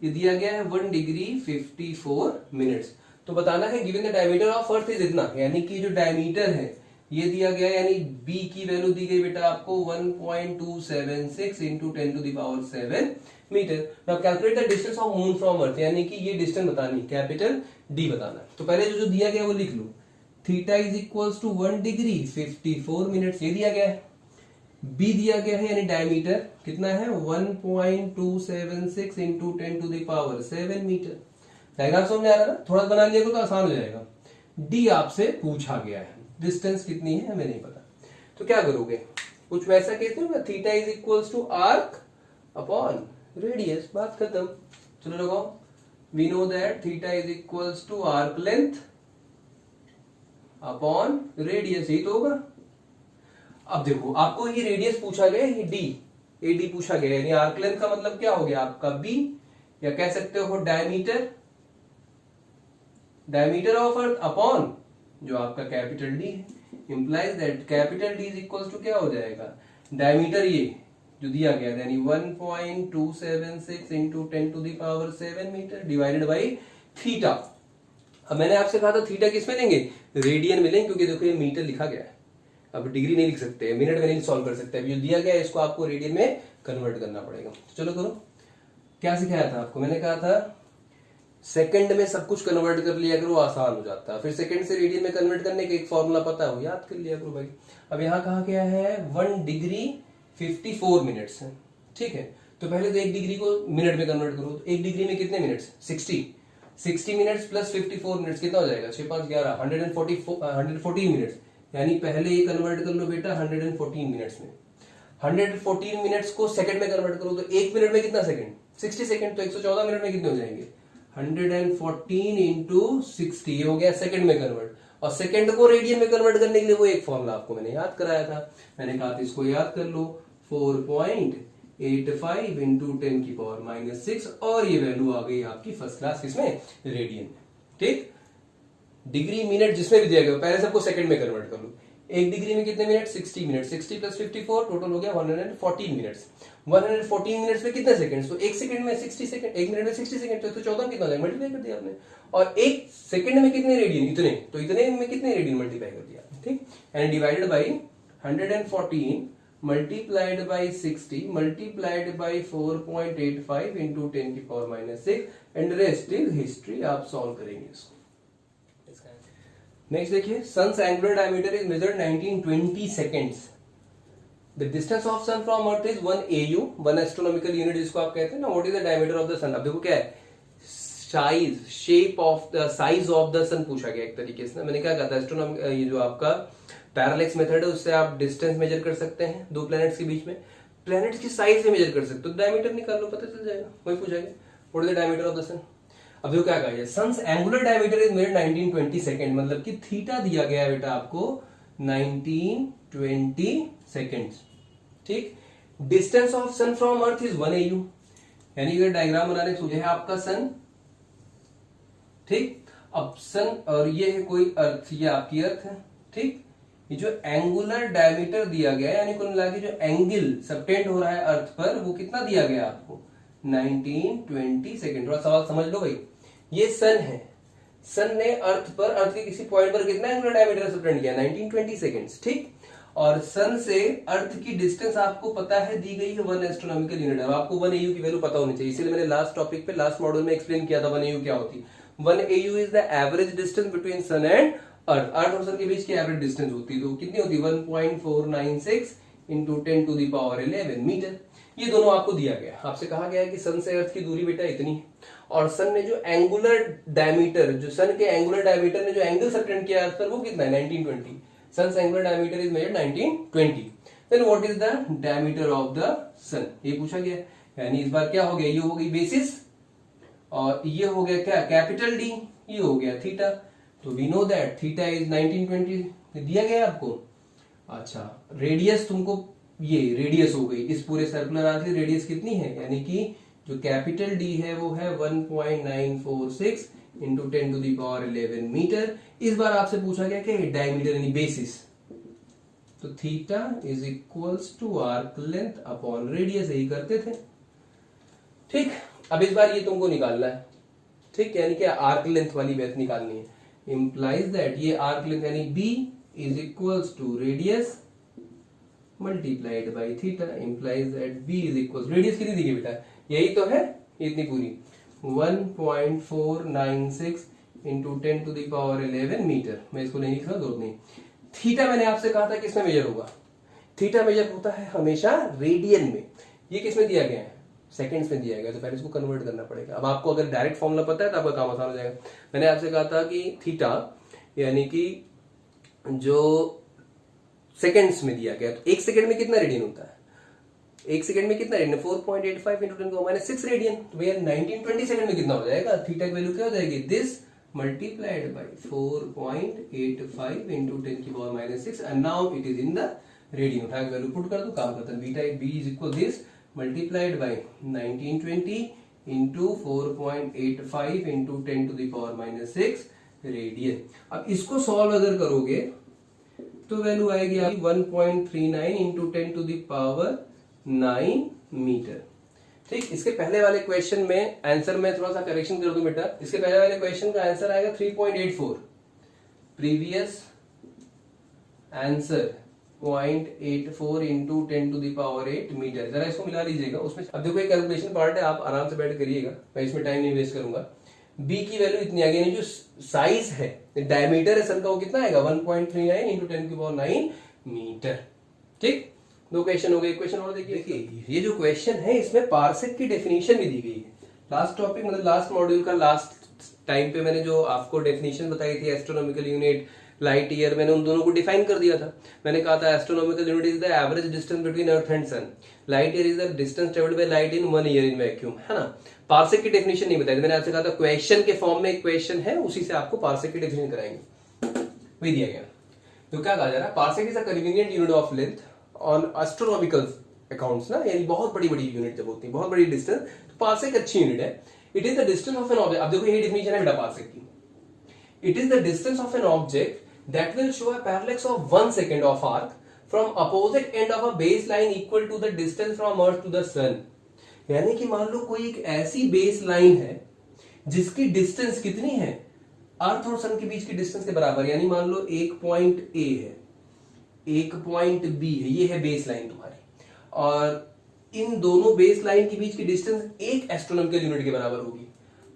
ये दिया गया है 1 डिग्री 54 मिनट्स। तो बताना है given the diameter of earth is इतना, यानी कि जो डायमीटर है ये दिया गया है, यानी बी की वैल्यू दी गई बेटा आपको 1.276 into 10 to the power 7 metre. Now calculate the distance of moon from earth, यानी कि ये डिस्टेंस बतानी, कैपिटल डी बताना है। तो पहले जो दिया गया वो लिख लो, theta is equals to 1 degree 54 minutes, ये दिया गया है। बी दिया गया है, यानी डायमीटर कितना है 1.276 into 10 to the power 7 metre. Diagram समझ आ रहा है ना, थोड़ा बना लिया तो आसान हो जाएगा। डी आपसे पूछा गया है, डिस्टेंस कितनी है हमें नहीं पता, तो क्या करोगे, कुछ वैसा कहते हो ना, theta is equals to arc upon radius, बात खत्म। चलो लगाओ, we know that theta is equals to arc length upon radius, यही तो होगा। अब देखो आपको ये रेडियस पूछा गया, ये डी, ए डी पूछा गया, यानी आर्क लेंथ का मतलब क्या हो गया आपका बी, या कह सकते हो diameter, diameter of earth upon जो आपका कैपिटल डी है, implies that capital D is equal to क्या हो जाएगा, डायमीटर ये जो दिया गया यानी 1.276 into 10 to the power 7 metre divided by theta. अब मैंने आपसे कहा था थीटा किस में लेंगे, रेडियन में लेंगे, क्योंकि देखो ये मीटर लिखा गया है, अब डिग्री नहीं लिख सकते, मिनट में नहीं सॉल्व कर सकते, अभी जो दिया गया है इसको आपको रेडियन में कन्वर्ट करना पड़ेगा। तो चलो करो, क्या सिखाया था आपको, मैंने कहा था सेकंड में सब कुछ कन्वर्ट कर लिया करो, आसान हो जाता है, फिर सेकंड से रेडियन में कन्वर्ट करने का एक फॉर्मूला पता हो, याद कर लिया करो भाई। अब यहाँ कहा गया है 1 डिग्री 54 मिनट्स है, ठीक है। तो पहले तो 1 डिग्री को मिनट में कन्वर्ट करो, तो 1 डिग्री में कितने मिनट्स, 60 मिनट्स प्लस 54 मिनट्स कितना हो जाएगा, 6 5 11 114 मिनट्स, यानी पहले ये कन्वर्ट कर लो बेटा 114 मिनट्स में। 114 मिनट्स को सेकंड में कन्वर्ट करो तो 1 मिनट में कितना सेकंड, 60 सेकंड, तो 114 मिनट में कितने हो जाएंगे, 114 इंटू 60, ये हो गया सेकंड में कन्वर्ट। और सेकंड को रेडियन में कन्वर्ट करने के लिए वो एक फॉर्मूला आपको मैंने याद कराया था, मैंने कहा था इसको याद कर लो, 4.85 इंटू 10 की पावर -6, और ये वैल्यू आ गई आपकी फर्स्ट क्लास किसमें, रेडियन में, ठीक। डिग्री मिनट जिसमें भी दिया गया, पहले सबको सेकंड में कन्वर्ट कर लो। 1 डिग्री में कितने मिनट, 60 मिनट, 60 प्लस 54 टोटल हो गया 114 मिनट्स। 114 मिनट्स में कितने सेकंड्स, तो 1 सेकंड में 60 सेकंड, 1 मिनट में 60 सेकंड, तो 114 कितना हो जाएगा, मल्टीप्लाई कर दिया आपने। और 1 सेकंड में कितने रेडियन, इतने, तो इतने में कितने रेडियन मल्टीप्लाई कर दिया, ठीक। And divided by 114 multiplied by 60 multiplied by 4.85 into 10 की power -6, and rest is history. आप सॉल्व करेंगे इसको। नेक्स्ट देखिए, sun's angular diameter is measured 1920 seconds. The distance of sun from earth is 1 AU, 1 astronomical unit जिसको आप कहते हैं ना। What is the diameter of the sun, अब देखो क्या है, size, shape of the, size of the सन पूछा गया एक तरीके से ना। मैंने क्या कहा था, एस्ट्रोनॉमिकल ये जो आपका पैरालेक्स मेथड है उससे आप डिस्टेंस मेजर कर सकते हैं दो प्लैनेट्स के बीच में, प्लैनेट्स की साइज से मेजर कर सकते हो, डायमीटर निकाल लो, पता चल जाएगा, वही पूछा गया, what is the diameter of the sun. अब देखो क्या कहा, sun's angular diameter is measured 1920 second, मतलब कि थीटा दिया गया है बेटा आपको 1920 सेकंड्स, ठीक। Distance of sun from earth is 1 AU, यानी अगर डायग्राम बनाने सोचे है आपका सन, ठीक। अब सन और ये है कोई अर्थ, ये आपकी अर्थ है, ठीक। ये जो एंगुलर डायमीटर दिया गया है, यानी कुल मिला के जो एंगल सबटेंड हो रहा है अर्थ पर, वो कितना दिया गया आपको 1920 सेकंड। थोड़ा सवाल समझ लो भाई, ये सन है, सन ने अर्थ पर, अर्थ के किसी पॉइंट पर कितना एंगुलर डायमीटर सबटेंड किया 1920 सेकंड्स, ठीक। और सन से अर्थ की डिस्टेंस आपको पता है दी गई है 1 एस्ट्रोनॉमिकल यूनिट। अब आपको 1 AU की वैल्यू पता होनी चाहिए, इसीलिए मैंने लास्ट टॉपिक पे, लास्ट मॉड्यूल में एक्सप्लेन किया था 1 AU क्या होती है। 1 AU is the average distance between sun and earth, earth और सन के बीच की एवरेज डिस्टेंस होती है, तो कितनी होती है 1.496 into 10 to the power 11 metre. ये दोनों आपको दिया गया, आपसे कहा गया है कि सन से अर्थ की दूरी बेटा इतनी है, और सन ने जो एंगुलर डायमीटर, जो सन के एंगुलर डायमीटर ने जो एंगल सबटेंड किया अर्थ पर, वो कितना है 1920। Sun's angular diameter is measured 1920। Then what is the diameter of the sun, ये पूछा गया, यानी इस बार क्या हो गया, ये हो गई बेसिस और ये हो गया क्या, कैपिटल डी, ये हो गया थीटा। तो we know that theta is 1920 दिया गया आपको। अच्छा, रेडियस तुमको, ये रेडियस हो गई इस पूरे सर्कुलर आर्क की रेडियस कितनी है, यानी कि जो कैपिटल डी है वो है 1.946 इंटू 10⁻11 मीटर। इस बार आपसे पूछा गया कि डायमीटर यानी बेसिस, तो theta is equals to arc length upon radius, यही करते थे। ठीक, अब इस बार ये तुमको निकालना है, ठीक, यानी कि आर्क लेंथ वाली बात निकालनी है। इंप्लाइज दैट ये आर्क लेंथ यानी B is equals to radius multiplied by theta, implies that B is equals, radius कितनी दी गई बेटा, यही तो है, इतनी पूरी 1.496 इंटू 10⁻11 मीटर। मैं इसको नहीं लिख रहा, जरूरत नहीं। थीटा मैंने आपसे कहा था किसमें मेजर होगा, थीटा मेजर होता है हमेशा रेडियन में। ये किसमें दिया गया है, सेकंड्स में दिया गया, तो पहले इसको कन्वर्ट करना पड़ेगा। अब आपको अगर डायरेक्ट फॉर्मूला पता है तो आपका काम आसान हो जाएगा। मैंने आपसे कहा था कि थीटा यानी कि जो सेकंड्स में दिया गया, तो एक सेकंड में कितना रेडियन होता है, एक सेकंड में कितना रेडियन, 4.85 इंटू 10⁻6 रेडियन। तो भैया 1920 सेकंड में कितना हो जाएगा, थीटा की वैल्यू क्या हो जाएगी, this multiplied by 4.85 into 10⁻6 and now it is in the radian. उठा के वैल्यू पुट कर दो, काम खत्म। Beta B is equal this multiplied by 1920 into 4.85 into 10⁻6 radian. अब इसको सॉल्व अगर करोगे तो वैल्यू आएगी आपकी 1.39 इंटू 10⁻9 मीटर। ठीक, इसके पहले वाले क्वेश्चन में आंसर में थोड़ा सा करेक्शन कर दूं बेटा, इसके पहले वाले क्वेश्चन का आंसर आएगा 3.84, प्रीवियस आंसर 0.84 इंटू 10⁸ मीटर। जरा इसको मिला लीजिएगा उसमें। अब देखो एक कैलकुलेशन पार्ट है, आप आराम से बैठ करिएगा, मैं इसमें टाइम नहीं वेस्ट करूंगा। बी की वैल्यू इतनी आ गई, जो साइज है, डायमीटर है सन का, वो कितना आएगा 1.39 इंटू 10⁹ मीटर। ठीक, दो क्वेश्चन हो गए। क्वेश्चन और देखिए, ये जो क्वेश्चन है इसमें पार्सेक की डेफिनेशन भी दी गई है। लास्ट टॉपिक मतलब लास्ट मॉड्यूल का लास्ट टाइम पे मैंने जो आपको डेफिनेशन बताई थी, एस्ट्रोनॉमिकल यूनिट, लाइट ईयर, मैंने उन दोनों को डिफाइन कर दिया था। मैंने कहा था astronomical unit is the average distance between earth and sun, light year is the distance travelled by light in 1 year in vacuum, है ना। पार्सेक की डेफिनेशन नहीं बताई थी, मैंने आपसे कहा था क्वेश्चन के फॉर्म में एक क्वेश्चन है, उसी से आपको पार्सेक की डेफिनेशन कराएंगे, वही दिया गया। तो क्या कहा जा रहा है, parsec is a convenient unit of length on astronomical accounts ना, यानी बहुत बड़ी बड़ी यूनिट जब होती है, बहुत बड़ी डिस्टेंस, तो पार्सेक अच्छी यूनिट है। It is the distance of an object, अब देखो ये डेफिनेशन है बेटा पार्सेक की, it is the distance of an object that will show a parallax of 1 second of arc from opposite end of a baseline equal to the distance from earth to the sun। यानी कि मान लो कोई एक ऐसी base line है जिसकी distance कितनी है, अर्थ और सन के बीच की डिस्टेंस के बराबर, यानी मान लो एक पॉइंट ए है, एक पॉइंट बी है, ये है बेस लाइन तुम्हारी, और इन दोनों बेस लाइन के बीच की डिस्टेंस एक एस्ट्रोनॉमिकल यूनिट के बराबर होगी।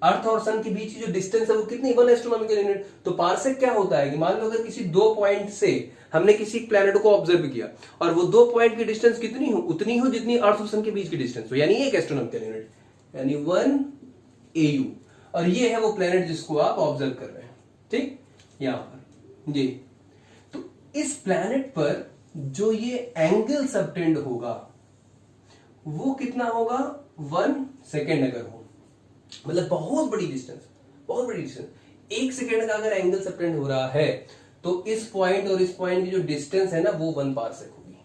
अर्थ और सन के बीच की जो डिस्टेंस है वो कितनी, 1 एस्ट्रोनॉमिकल यूनिट। तो पार्सेक क्या होता है कि मान लो अगर किसी दो पॉइंट से हमने किसी प्लैनेट को ऑब्जर्व किया और वो दो पॉइंट की डिस्टेंस कितनी हो, उतनी हो जितनी अर्थ और सन के बीच की डिस्टेंस हो, यानी एक एस्ट्रोनॉमिकल यूनिट, यानी 1 AU, और ये है वो प्लैनेट जिसको आप ऑब्जर्व कर रहे हैं। ठीक, यहां पर ये, तो इस प्लैनेट पर जो ये एंगल सबटेंड होगा वो कितना होगा, 1 सेकेंड अगर हो, मतलब बहुत बड़ी डिस्टेंस, बहुत बड़ी डिस्टेंस, एक सेकेंड का अगर एंगल सबटेंड हो रहा है तो इस पॉइंट और इस पॉइंट की जो डिस्टेंस है ना वो 1 पार्सेक होगी।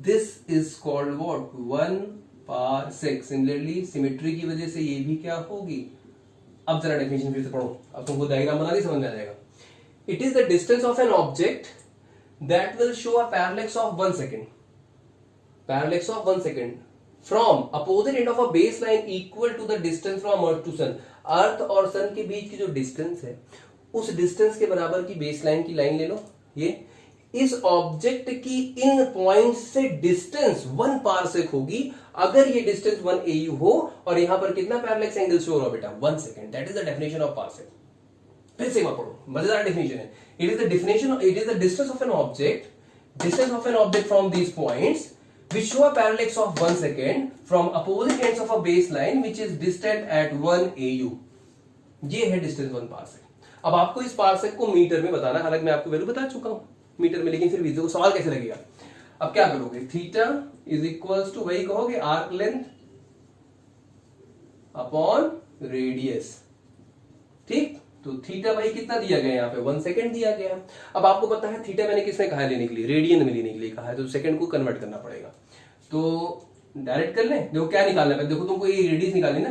This is called what, 1 parsec. Similarly symmetry की वजह से ये भी क्या होगी। अब जरा डेफिनेशन फिर से पढ़ो, अब तुमको डायग्राम बना दी समझ में आ जाएगा। It is the distance of an object that will show a parallax of 1 second, parallax of 1 second from opposite end of a baseline equal to the distance from earth to sun। अर्थ और sun के बीच की जो distance है उस distance के बराबर की baseline की लाइन ले लो। ये इस ऑब्जेक्ट की इन पॉइंट से डिस्टेंस 1 पार्सेक होगी अगर ये डिस्टेंस 1 AU हो, और यहां पर कितना पैरेलैक्स एंगल शो हो रहा बेटा, 1 second. That is the definition of parsec. फिर से पढ़ो, मजेदार डेफिनेशन है। It is the definition, it is the distance of an object, distance of an object from these points which show a parallax of 1 second from opposite ends of a baseline which is distant at 1 AU। ये है distance 1 parsec. अब आपको इस parsec को metre में बताना, हालांकि मैं आपको वैल्यू बता चुका हूं मीटर में, लेकिन फिर भी देखो सवाल कैसे लगेगा। अब क्या करोगे, थीटा इज इक्वल्स टू, वही कहोगे, आर्क लेंथ अपॉन रेडियस। ठीक, तो थीटा भाई कितना दिया गया यहाँ पे 1 सेकंड दिया गया। अब आपको पता है थीटा मैंने किसमें कहा है लेने के लिए, रेडियन में लेने के लिए कहा है, तो सेकंड को कन्वर्ट करना पड़ेगा। तो डायरेक्ट कर लें, देखो क्या निकालना है, देखो तुमको ये रेडियस निकालनी ना,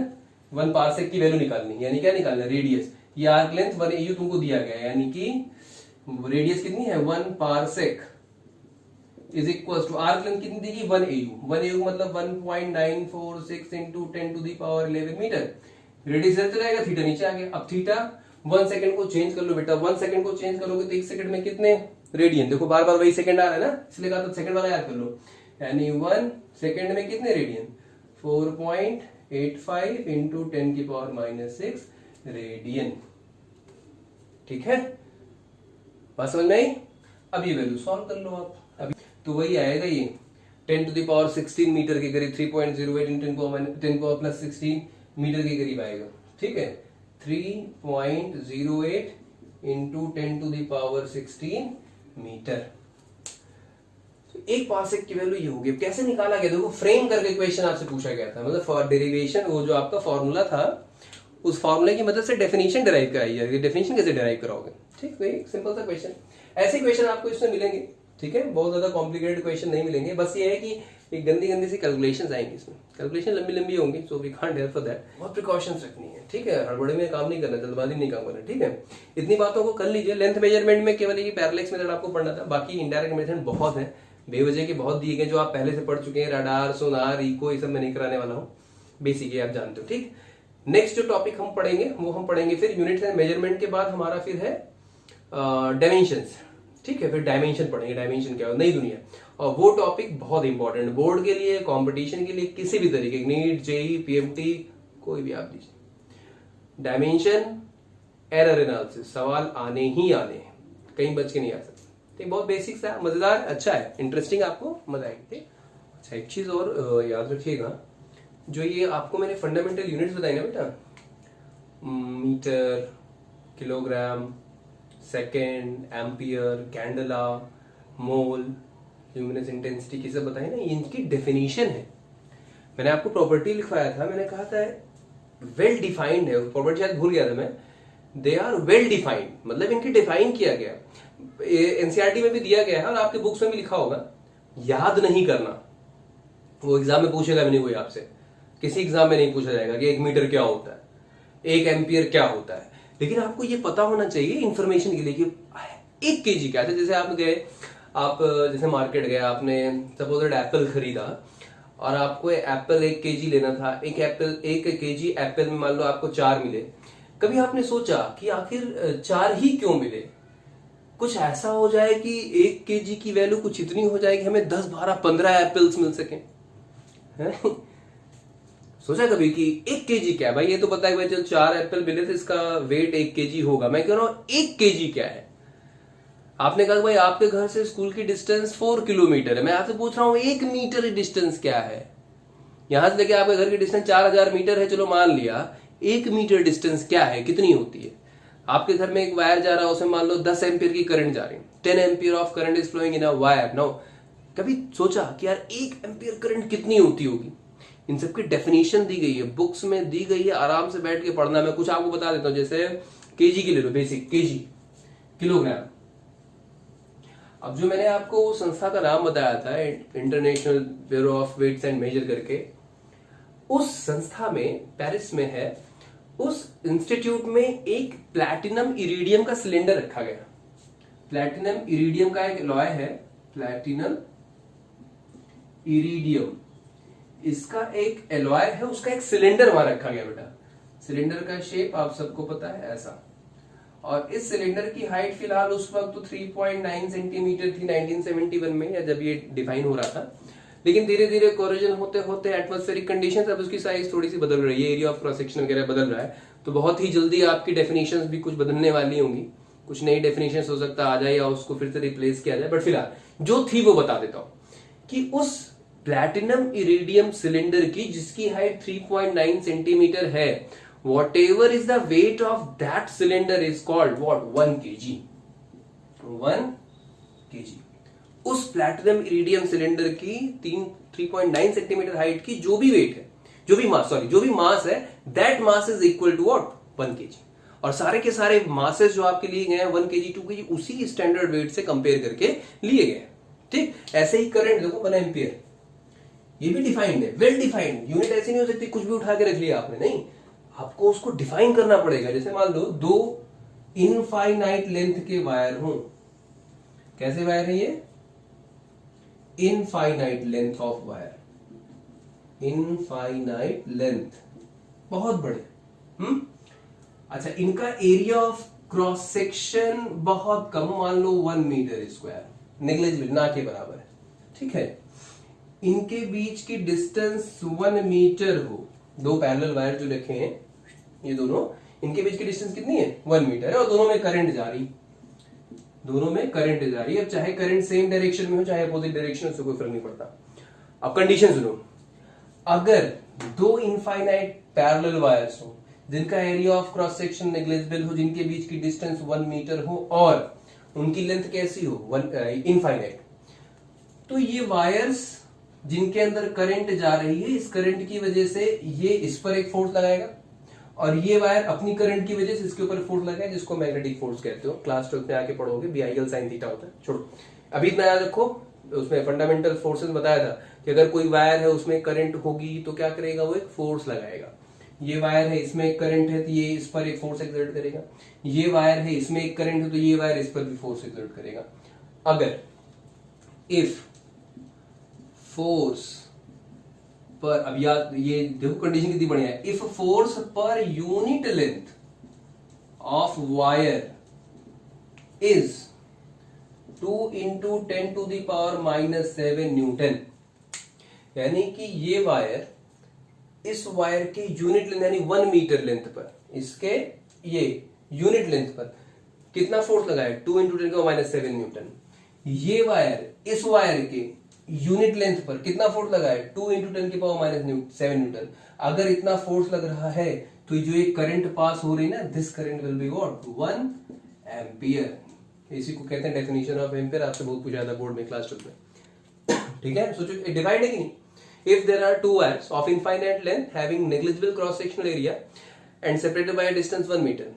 1 पारसेक की वैल्यू निकालनी, यानी क्या निकालना है, रेडियस। ये आर्क लेंथ 1 AU तुमको दिया गया है, यानी कि रेडियस कितनी है 1 parsec is equal to arc length कितनी देगी 1 AU। 1 AU मतलब 1.946 into 10 to the power 11 metre. Radius इधर रहेगा, थीटा नीचे आ गया। अब थीटा 1 सेकंड को चेंज कर लो बेटा, 1 सेकंड को चेंज करोगे तो 1 सेकंड में कितने रेडियन, देखो बार बार वही सेकंड आ रहा है ना, इसलिए कहा तो सेकंड वाला याद कर लो, यानी 1 सेकंड में कितने रेडियन 4.85 इंटू 10 की पावर -6 रेडियन। ठीक है, बात समझ में आई। अब ये वैल्यू सॉल्व कर लो आप, अभी तो वही आएगा ये 10 टू द पावर 16 मीटर के करीब, 3.08 इंटू 10 पावर प्लस 16 मीटर के करीब आएगा। ठीक है, 3.08 into 10 to the power 16 metre. तो एक पारसेक की वैल्यू ये होगी। कैसे निकाला गया, देखो फ्रेम करके क्वेश्चन आपसे पूछा गया था, मतलब फॉर डेरिवेशन, वो जो आपका फॉर्मूला था उस फॉर्मूले की मदद से डेफिनेशन डिराइव कराई है। डेफिनेशन कैसे डिराइव कराओगे, ठीक, तो एक सिंपल सा क्वेश्चन। ऐसे क्वेश्चन आपको इसमें मिलेंगे, ठीक है, बहुत ज्यादा कॉम्प्लिकेटेड क्वेश्चन नहीं मिलेंगे, बस ये है कि एक गंदी गंदी सी कैलकुलेशंस आएंगी इसमें, कैलकुलेशन लंबी लंबी होंगी, so we can't help for that. बहुत प्रिकॉशंस रखनी है, ठीक है, हड़बड़ी में काम नहीं करना, जल्दबाजी नहीं काम करना, ठीक है। इतनी बातों को कर लीजिए। लेंथ मेजरमेंट में केवल ये पैरेलैक्स मेथड आपको पढ़ना था, बाकी इनडायरेक्ट मेथड बहुत है, बेवजह के बहुत दिए गए जो आप पहले से पढ़ चुके हैं, रडार, सोनार, इको, ये सब मैं नहीं कराने वाला हूँ, बेसिक ये आप जानते हो। ठीक, नेक्स्ट जो टॉपिक हम पढ़ेंगे वो हम पढ़ेंगे फिर यूनिट एंड मेजरमेंट के बाद हमारा फिर है डायमेंशंस। ठीक है, फिर डायमेंशन पढ़ेंगे, डायमेंशन क्या है, नई दुनिया, और वो टॉपिक बहुत इंपॉर्टेंट बोर्ड के लिए, कंपटीशन के लिए, किसी भी तरीके, नीट, जेई, पीएमटी, कोई भी आप दीजिए। डायमेंशन, एरर एनालिसिस, सवाल आने ही आने हैं, कहीं बच के नहीं आ सकते। ठीक, बहुत बेसिक सा, मजेदार, अच्छा है, इंटरेस्टिंग, आपको मजा आएगी। ठीक, अच्छा एक चीज और याद रखिएगा, जो ये आपको मैंने फंडामेंटल यूनिट्स बताई ना बेटा, metre, kilogram, second, ampere, candela, mole, luminous intensity की सब बताई ना, इनकी डेफिनेशन है। मैंने आपको प्रॉपर्टी लिखवाया था, मैंने कहा था वेल डिफाइंड है, प्रॉपर्टी शायद भूल गया था मैं, दे आर वेल डिफाइंड, मतलब इनकी डिफाइन किया गया, एनसीईआरटी में भी दिया गया है और आपके बुक्स में भी लिखा होगा। याद नहीं करना, वो एग्जाम में पूछेगा भी नहीं कोई आपसे, किसी एग्जाम में नहीं पूछा जाएगा कि 1 मीटर क्या होता है, 1 एम्पियर क्या होता है, लेकिन आपको ये पता होना चाहिए इंफॉर्मेशन के लिए कि 1 केजी क्या है। जैसे आप गए, आप जैसे मार्केट गए, आपने सपोज एप्पल खरीदा और आपको एप्पल 1 केजी लेना था, 1 केजी एप्पल में मान लो आपको 4 मिले, कभी आपने सोचा कि आखिर 4 ही क्यों मिले? कुछ ऐसा हो जाए कि 1 केजी की वैल्यू कुछ इतनी हो जाए कि हमें 10, 12, 15 एप्पल्स मिल सके। सोचा कभी कि 1 केजी क्या है भाई, ये तो पता है भाई, चल 4 एप्पल मिले तो इसका वेट 1 केजी होगा, मैं कह रहा हूं 1 केजी क्या है। आपने कहा भाई आपके घर से स्कूल की डिस्टेंस 4 किलोमीटर है, मैं आपसे पूछ रहा हूं 1 मीटर डिस्टेंस क्या है। यहां से लेके आपके घर की डिस्टेंस 4000 मीटर है, चलो मान लिया, 1 मीटर डिस्टेंस क्या है, कितनी होती है। आपके घर में एक वायर जा रहा है, उसमें मान लो 10 एम्पियर की करंट जा रही है, 10 ampere of current is flowing in a wire. Now कभी सोचा कि यार 1 एम्पियर करंट कितनी होती होगी? इन सबकी डेफिनेशन दी गई है, बुक्स में दी गई है, आराम से बैठ के पढ़ना। मैं कुछ आपको बता देता हूं, जैसे केजी की ले लो, बेसिक केजी, किलोग्राम। अब जो मैंने आपको उस संस्था का नाम बताया था, international bureau of weights and measure करके, उस संस्था में, पेरिस में है, उस इंस्टीट्यूट में एक प्लैटिनम इरिडियम का सिलेंडर रखा गया। प्लैटिनम इरिडियम का एक अलॉय है, प्लैटिनम इरिडियम, इसका एक एलॉय है, उसका एक सिलेंडर वहां रखा गया बेटा। सिलेंडर का शेप आप सबको पता है ऐसा, और इस सिलेंडर की हाइट फिलहाल उस वक्त तो 3.9 सेंटीमीटर थी 1971 में, या जब ये डिफाइन हो रहा था, लेकिन धीरे धीरे कोरोजन होते होते एटमॉस्फेरिक कंडीशंस, अब उसकी साइज थोड़ी सी बदल रही है, एरिया ऑफ क्रॉस सेक्शन वगैरह बदल रहा है, तो बहुत ही जल्दी आपकी डेफिनेशंस भी कुछ बदलने वाली होंगी, कुछ नई डेफिनेशंस हो सकता आ जाए या उसको फिर से रिप्लेस किया जाए, बट फिलहाल जो थी वो बता देता हूं कि उस प्लैटिनम इरिडियम सिलेंडर की, जिसकी हाइट 3.9 सेंटीमीटर है, whatever is the weight of that cylinder is called what? 1 kg. 1 kg. उस प्लैटिनम इरिडियम सिलेंडर की 3.9 सेंटीमीटर हाइट की जो भी वेट है, जो भी मास है that mass is equal to what 1 kg। और सारे के सारे मासेस जो आपके लिए गए हैं 1 kg 2 kg उसी स्टैंडर्ड वेट से कंपेयर करके लिए गए। ठीक, ऐसे ही करंट देखो 1 एम्पियर, ये भी डिफाइंड है, वेल डिफाइंड। यूनिट ऐसी नहीं हो सकती कुछ भी उठा के रख लिया आपने, नहीं, आपको उसको डिफाइन करना पड़ेगा। जैसे मान लो 2 इनफाइनाइट लेंथ के वायर हो, कैसे वायर है ये, infinite length of wire, infinite length, बहुत बड़े। अच्छा, इनका एरिया ऑफ क्रॉस सेक्शन बहुत कम, मान लो 1 मीटर स्क्वायर, नेग्लिजिबल, ना के बराबर है। ठीक है, इनके बीच की डिस्टेंस 1 मीटर हो, दो पैरेलल वायर जो रखे हैं ये दोनों, इनके बीच की डिस्टेंस कितनी है 1 मीटर है, और दोनों में करंट जा रही, दोनों में करंट जा रही है। अब चाहे करंट सेम डायरेक्शन में हो चाहे अपोजिट डायरेक्शन, उससे कोई फर्क नहीं पड़ता। अब कंडीशन सुनो, अगर दो इनफाइनाइट पैरेलल वायर्स हो जिनका area of cross section negligible हो, जिनके बीच की डिस्टेंस 1 मीटर हो और उनकी लेंथ कैसी हो इनफाइनाइट, तो ये वायर्स जिनके अंदर करंट जा रही है, इस करंट की वजह से ये इस पर एक फोर्स लगाएगा और ये वायर अपनी करंट की वजह से इसके ऊपर फोर्स लगाएगा, जिसको मैग्नेटिक फोर्स कहते हो। क्लास 12 में आके पढ़ोगे, BIL sin थीटा होता है, छोड़ो अभी इतना याद रखो। उसमें फंडामेंटल फोर्सेस बताया था कि अगर कोई वायर है उसमें करंट होगी तो क्या करेगा, वो एक फोर्स लगाएगा। ये वायर है इसमें एक करंट है तो ये इस पर एक फोर्स एक्सर्ट करेगा, ये वायर है इसमें एक करंट है तो ये वायर इस पर भी फोर्स एक्सर्ट करेगा। अगर इफ फोर्स पर, अब याद ये देखो कंडीशन कितनी बढ़िया है, if force per unit length of wire is 2 × 10⁻⁻7 Newton, यानी कि ये वायर, इस वायर के यूनिट लेंथ यानी 1 मीटर लेंथ पर, इसके ये यूनिट लेंथ पर कितना फोर्स लगा है 2 × 10⁻⁷ न्यूटन। ये वायर इस वायर के यूनिट लेंथ पर कितना फोर्स लगा है 2 × 10⁻⁷ न्यूटन। अगर इतना फोर्स लग रहा है तो जो ये करंट पास हो रही है ना, this current will be what 1 ampere. इसी को कहते हैं डेफिनेशन ऑफ एम्पियर, आपसे बहुत पूछा था बोर्ड में क्लास 12 में। ठीक है, सोचो डिवाइड है कि नहीं। If there are two wires of infinite length having negligible cross-sectional area and separated by a distance 1 meter,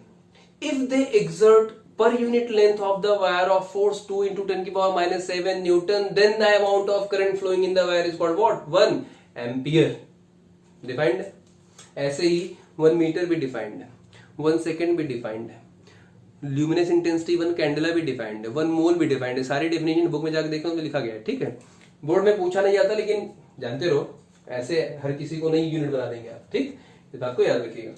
if they exert per unit length of the wire of force 2 × 10⁻⁷ Newton, then the amount of current flowing in the wire is called what 1 ampere. Defined है। ऐसे ही 1 metre भी defined है, 1 second भी defined है, luminous intensity 1 candela भी defined है, 1 मोल भी defined है। सारी डेफिनेशन बुक में जाकर देखो तो लिखा गया है। ठीक है, बोर्ड में पूछा नहीं जाता, लेकिन जानते रहो ऐसे हर किसी को नई यूनिट बना देंगे आप। ठीक, इस बात को याद रखिएगा।